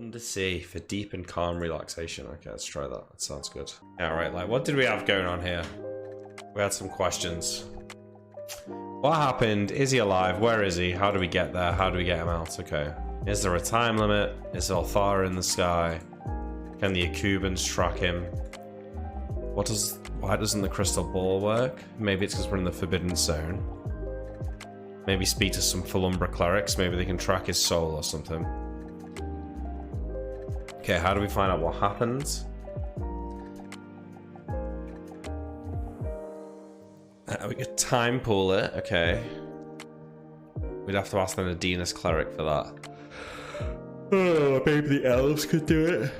Undersea for deep and calm relaxation. Okay, let's try that. That sounds good. Alright, like, what did we have going on here? We had some questions. What happened? Is he alive? Where is he? How do we get there? How do we get him out? Okay. Is there a time limit? Is Althara in the sky? Can the Akubans track him? Why doesn't the crystal ball work? Maybe it's because we're in the Forbidden Zone. Maybe speak to some Felumbra clerics. Maybe they can track his soul or something. Okay, how do we find out what happened? We could time pool it. Okay. We'd have to ask the Nadina's cleric for that. Oh, maybe the elves could do it.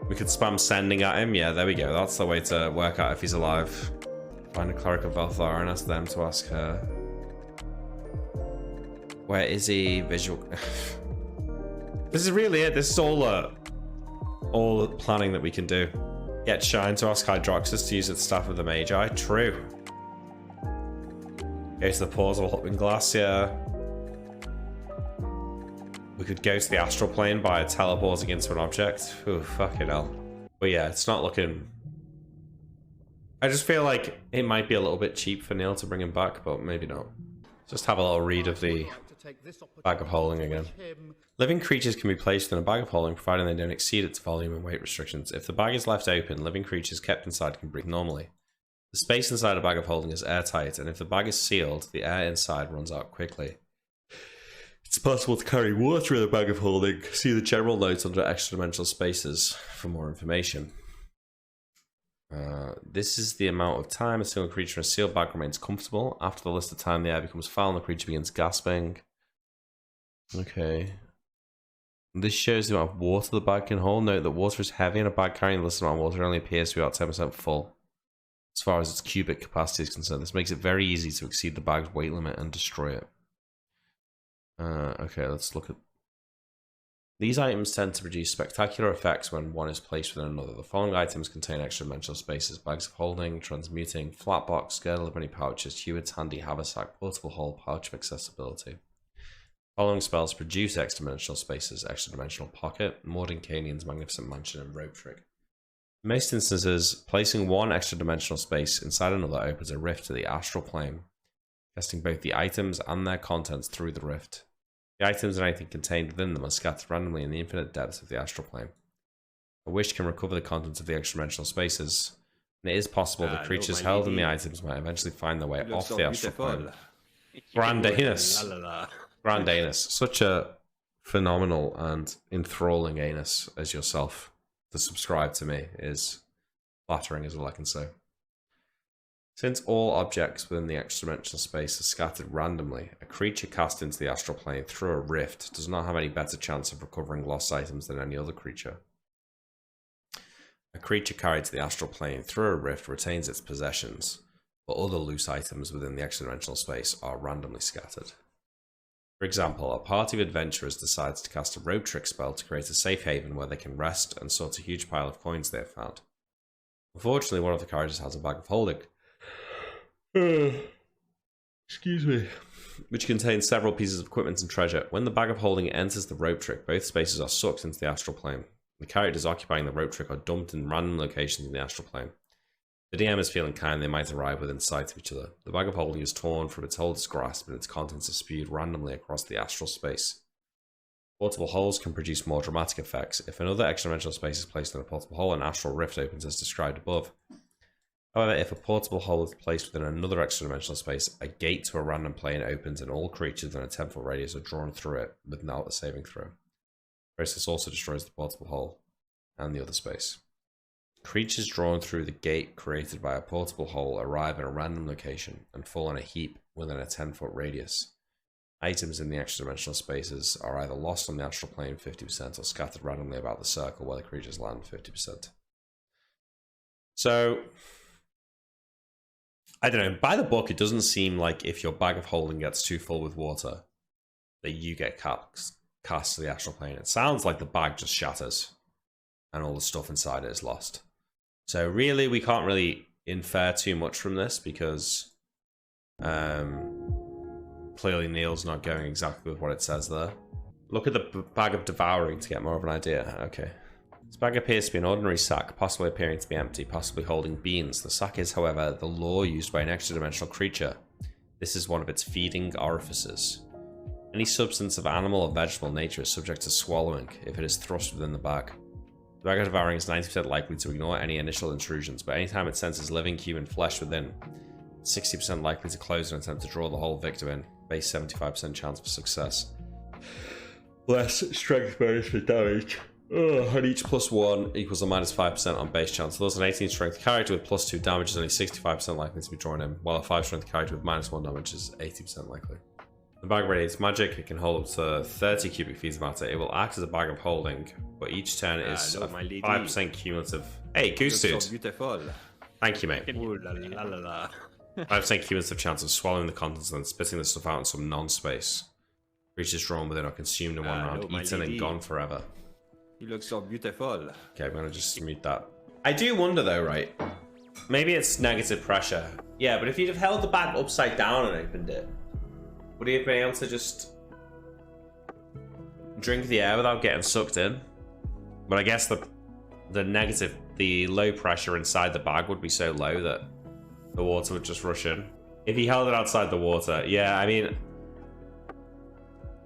We could spam sending at him. Yeah, there we go. That's the way to work out if he's alive. Find a cleric of Valthar and ask them to ask her. Where is he? Visual. This is really it. This is all planning that we can do. Get Shine to ask Hydroxus to use its staff of the Magi. True. Go to the portal hopping glass. Yeah. We could go to the astral plane by teleporting into an object. Ooh, fucking hell. But yeah, it's not looking... I just feel like it might be a little bit cheap for Neil to bring him back, but maybe not. Just have a little read of the bag of holding again. Living creatures can be placed in a bag of holding provided they don't exceed its volume and weight restrictions. If the bag is left open, living creatures kept inside can breathe normally. The space inside a bag of holding is airtight, and if the bag is sealed, the air inside runs out quickly. It's possible to carry water in a bag of holding. See the general notes under extra-dimensional spaces for more information. This is the amount of time a single creature in a sealed bag remains comfortable. After the list of time, the air becomes foul and the creature begins gasping. Okay. This shows the amount of water the bag can hold. Note that water is heavy and a bag carrying the list amount of water only appears to be about 10% full. As far as its cubic capacity is concerned, this makes it very easy to exceed the bag's weight limit and destroy it. Okay, let's look at... These items tend to produce spectacular effects when one is placed within another. The following items contain extra-dimensional spaces: bags of holding, transmuting, flat box, girdle of many pouches, Hewitt's handy haversack, portable hole, pouch of accessibility. Following spells produce extra-dimensional spaces: extra-dimensional pocket, Mordenkainian's magnificent mansion, and rope trick. In most instances, placing one extra-dimensional space inside another opens a rift to the astral plane, casting both the items and their contents through the rift. The items and anything contained within them are scattered randomly in the infinite depths of the astral plane. A wish can recover the contents of the extra-dimensional spaces, and it is possible that creatures held in the items might eventually find their way off the astral plane. Grand anus. Grand anus. Such a phenomenal and enthralling anus as yourself. To subscribe to me is flattering, is all I can say. Since all objects within the extra-dimensional space are scattered randomly, a creature cast into the astral plane through a rift does not have any better chance of recovering lost items than any other creature. A creature carried to the astral plane through a rift retains its possessions, but other loose items within the extra-dimensional space are randomly scattered. For example, a party of adventurers decides to cast a rope trick spell to create a safe haven where they can rest and sort a huge pile of coins they have found. Unfortunately, one of the characters has a bag of holding. Excuse me. Which contains several pieces of equipment and treasure. When the bag of holding enters the rope trick, both spaces are sucked into the astral plane. The characters occupying the rope trick are dumped in random locations in the astral plane. If the DM is feeling kind, they might arrive within sight of each other. The bag of holding is torn from its holder's grasp and its contents are spewed randomly across the astral space. Portable holes can produce more dramatic effects. If another extra-dimensional space is placed in a portable hole, an astral rift opens as described above. However, if a portable hole is placed within another extra-dimensional space, a gate to a random plane opens and all creatures within a 10-foot radius are drawn through it without a saving throw. The process also destroys the portable hole and the other space. Creatures drawn through the gate created by a portable hole arrive at a random location and fall in a heap within a 10-foot radius. Items in the extra-dimensional spaces are either lost on the astral plane 50% or scattered randomly about the circle where the creatures land 50%. So... I don't know, by the book, it doesn't seem like if your bag of holding gets too full with water, that you get cast to the astral plane. It sounds like the bag just shatters, and all the stuff inside it is lost. So really, we can't really infer too much from this, because clearly Neil's not going exactly with what it says there. Look at the bag of devouring to get more of an idea. Okay. This bag appears to be an ordinary sack, possibly appearing to be empty, possibly holding beans. The sack is, however, the lure used by an extra-dimensional creature. This is one of its feeding orifices. Any substance of animal or vegetable nature is subject to swallowing if it is thrust within the bag. The bag of devouring is 90% likely to ignore any initial intrusions, but anytime it senses living human flesh within, 60% likely to close and attempt to draw the whole victim in. Base 75% chance for success. Less strength bonus for damage. And each +1 equals a -5% on base chance. Thus, an 18 strength character with +2 damage is only 65% likely to be drawn in, while a 5 strength character with -1 damage is 80% likely. The bag radiates magic. It can hold up to 30 cubic feet of matter. It will act as a bag of holding, but each turn is a 5% cumulative. Hey, goose dude. So beautiful. Thank you, mate. Ooh la la la la. 5% cumulative chance of swallowing the contents and then spitting the stuff out in some non-space. Creatures drawn within are consumed in one round, eaten and gone forever. You look so beautiful. Okay, I'm gonna just mute that. I do wonder though, right? Maybe it's negative pressure. Yeah, but if you'd have held the bag upside down and opened it, would he have been able to just drink the air without getting sucked in? But I guess the low pressure inside the bag would be so low that the water would just rush in. If he held it outside the water, yeah, I mean,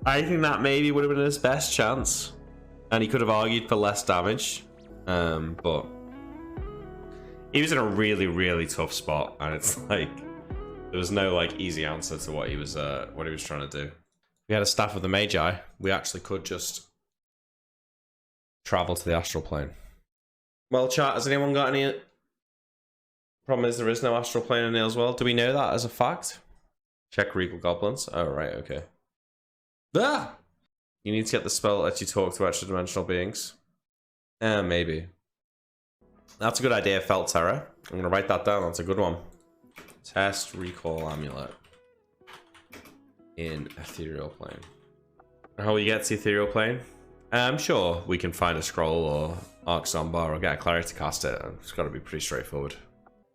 I think that maybe would have been his best chance. And he could have argued for less damage. But he was in a really, really tough spot. And it's like, there was no like easy answer to what he was trying to do. If we had a staff of the Magi, we actually could just travel to the astral plane. Well, chat, has anyone got any... Problem is there is no astral plane in Neil's world. Do we know that as a fact? Check Regal Goblins. Oh, right, okay. Ah! You need to get the spell that lets you talk to extra-dimensional beings. Maybe. That's a good idea, Felt Terror. I'm going to write that down. That's a good one. Test Recall Amulet. In Ethereal Plane. How will you get to Ethereal Plane? I'm sure we can find a scroll or Arc Zombar or get a cleric to cast it. It's got to be pretty straightforward.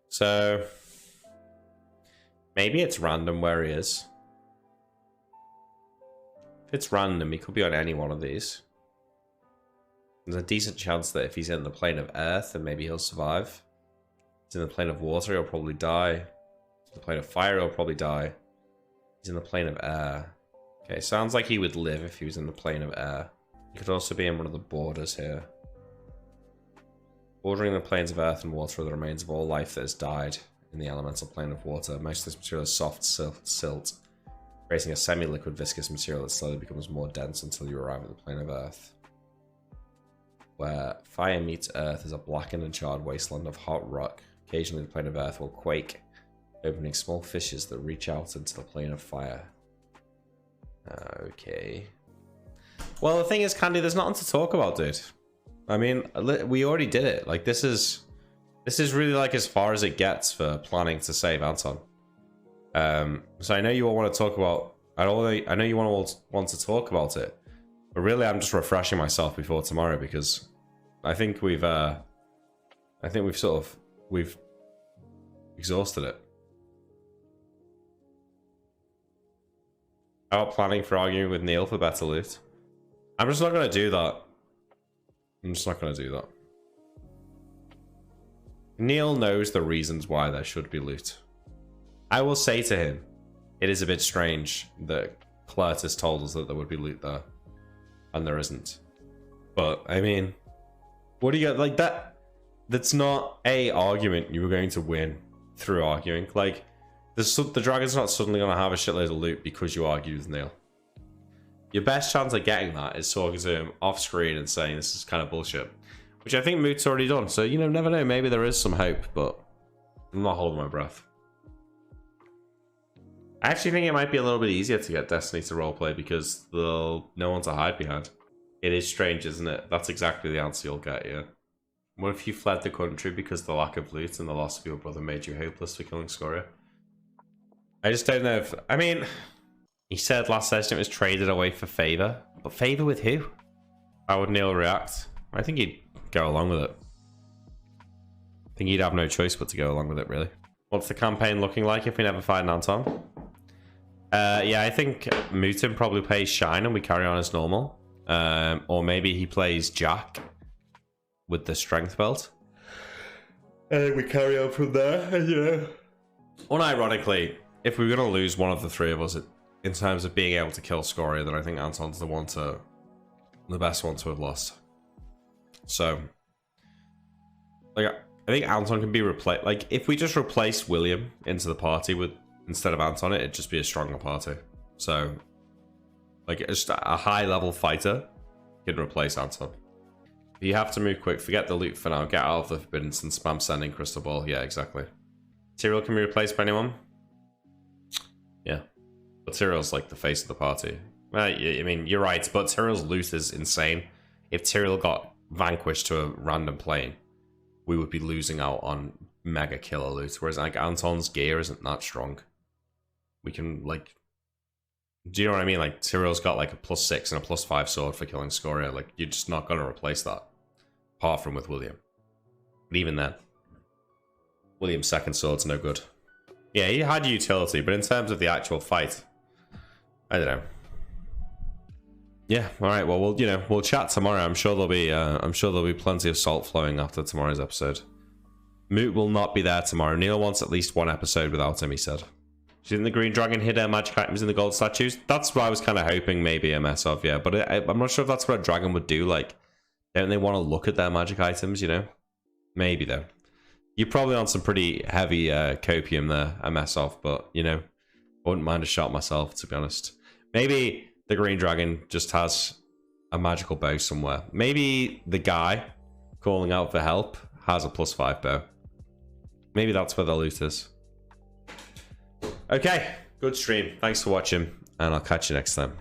So, maybe it's random where he is. If it's random, he could be on any one of these. There's a decent chance that if he's in the plane of earth, then maybe he'll survive. If he's in the plane of water, he'll probably die. If he's in the plane of fire, he'll probably die. He's in the plane of air. Okay, sounds like he would live if he was in the plane of air. He could also be in one of the borders here. Bordering the planes of earth and water are the remains of all life that has died in the elemental plane of water. Most of this material is soft silt, creating a semi-liquid viscous material that slowly becomes more dense until you arrive at the plane of earth. Where fire meets earth is a blackened and charred wasteland of hot rock. Occasionally the plane of earth will quake, opening small fissures that reach out into the plane of fire. Okay. Well, the thing is, Candy, there's nothing to talk about, dude. I mean, we already did it. Like, this is really like as far as it gets for planning to save Anton. So I know you all want to talk about. I know you all want to talk about it, but really, I'm just refreshing myself before tomorrow because I think we've exhausted it. How about planning for arguing with Neil for better loot? I'm just not going to do that. I'm just not going to do that. Neil knows the reasons why there should be loot. I will say to him, it is a bit strange that Clertus told us that there would be loot there. And there isn't. But, I mean, what do you get? Like, that's not a argument you were going to win through arguing. Like, the dragon's not suddenly going to have a shitload of loot because you argued with Neil. Your best chance of getting that is talking to him off screen and saying this is kind of bullshit. Which I think Moot's already done. So, you know, never know. Maybe there is some hope, but I'm not holding my breath. I actually think it might be a little bit easier to get Destiny to roleplay because there's no one to hide behind. It is strange, isn't it? That's exactly the answer you'll get, yeah. What if you fled the country because the lack of loot and the loss of your brother made you hopeless for killing Scoria? I just don't know if... I mean... He said last session it was traded away for favor. But favor with who? How would Neil react? I think he'd go along with it. I think he'd have no choice but to go along with it, really. What's the campaign looking like if we never find Anton? Yeah, I think Mutin probably plays Shine and we carry on as normal. Or maybe he plays Jack with the strength belt. And we carry on from there, you know. Unironically, if we're going to lose one of the three of us in terms of being able to kill Scoria, then I think Anton's the best one to have lost. So, like, I think Anton can be replaced. Like, if we just replace William into the party instead of Anton, it'd just be a stronger party. So, like, just a high-level fighter can replace Anton. If you have to move quick, forget the loot for now. Get out of the Forbiddance and spam sending Crystal Ball. Yeah, exactly. Tyrael can be replaced by anyone? Yeah. But Tyrell's like the face of the party. Well, I mean, you're right, but Tyrell's loot is insane. If Tyrell got vanquished to a random plane, we would be losing out on mega killer loot. Whereas like Anton's gear isn't that strong. We can like, do you know what I mean? Like Tyrell's got like a +6 and a +5 sword for killing Scoria. Like you're just not gonna replace that, apart from with William. But even then, William's second sword's no good. Yeah, he had utility, but in terms of the actual fight, I don't know. Yeah, all right. Well, we'll chat tomorrow. I'm sure there'll be plenty of salt flowing after tomorrow's episode. Moot will not be there tomorrow. Neil wants at least one episode without him, he said. She's in the Green Dragon, hid her magic items in the gold statues. That's what I was kind of hoping maybe a mess of, yeah. But I'm not sure if that's what a dragon would do. Like, don't they want to look at their magic items, you know? Maybe, though. You're probably on some pretty heavy copium there, a mess of, but, you know, I wouldn't mind a shot myself, to be honest. Maybe the Green Dragon just has a magical bow somewhere. Maybe the guy calling out for help has a +5 bow. Maybe that's where the loot is. Okay, good stream. Thanks for watching, and I'll catch you next time.